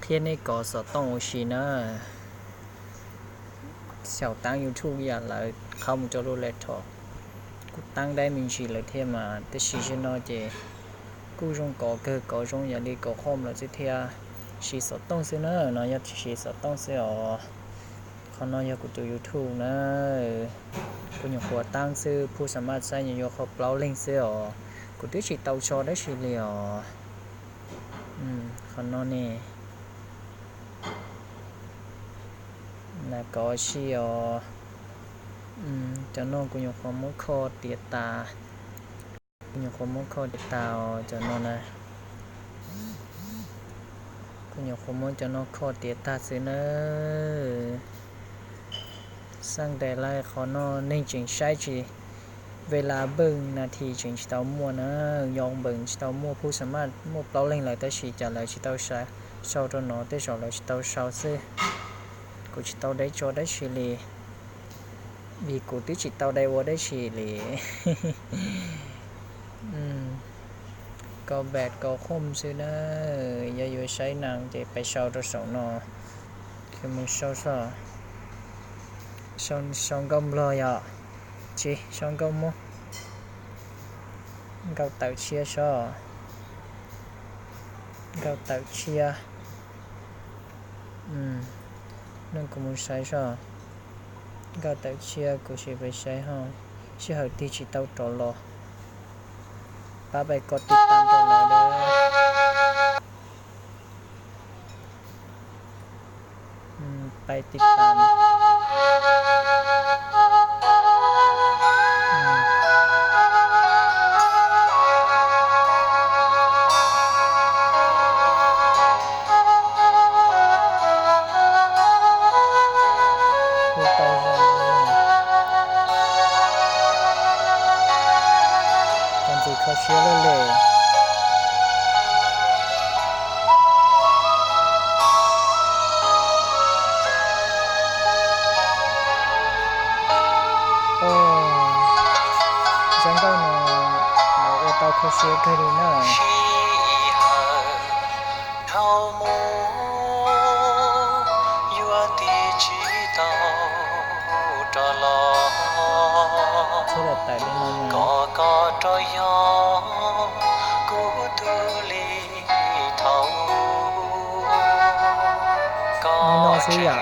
天那个是动物系呢，小当 YouTube 呀来เขามันจะรู้เลยทอกูตั้งได้มีชีเลยเทียมาแต่ชีชนอเจกูจงก่อเกิดก่อจงอย่าลีก่อข้อมแล้วสิเทียชีสต้องซื้อเนอะน้อยชีสต้องซื้ออ๋อเขาน้อยกูดู YouTube นะกูอยากหัวตั้งซื้อผู้สามารถใช้อยากเขาเปล่าเล่งซื้ออ๋อกูได้ชีเตาชอได้ชีเลยอ๋อเขาน้อยนี่là có chiều cho nó cũng nhiều có mỗi kho tiệt tà nhiều có mỗi kho tiệt tàu cho nó này cũng nhiều có mỗi cho nó kho tiệt tà xí nữa sang đây lại khó nó nên chỉnh sai chỉเวลาเบิ่งนาทีจึงชิตามัวนะยองเบิ่งชิตามัวผู้สามารถมัวเปล่าเล่งเลยแต่ชีจะเลยชิตาใช้ชาวตัวหนอแต่ชาวเลยชิตาชาวซื้อกูชิตาได้จอได้ชีลีvìกูที่ชิตาได้ว่าได้ชีลีก็แบดก็คมซื้อนะอย่าอยู่ใช้นางจะไปชาวตัวสองนอคือมึงชาวช่องกำเลยอ่ะจีช่องกำมั้งgạo tạo chia cho gạo tạo chia nên cũng muốn sai cho gạo tạo chia cũng sẽ phải sai ha sẽ hợp thì chỉ tao trò lò ba bài cóติดตามตัวเราเด้อไปติดตามเขาเชื่อเลยโอ้จังก็เนาะเราเอาเขาเชื่อกันดีนะเท่าไรแต่ได้มาเนี่ยนี่น้องซื้ออยาก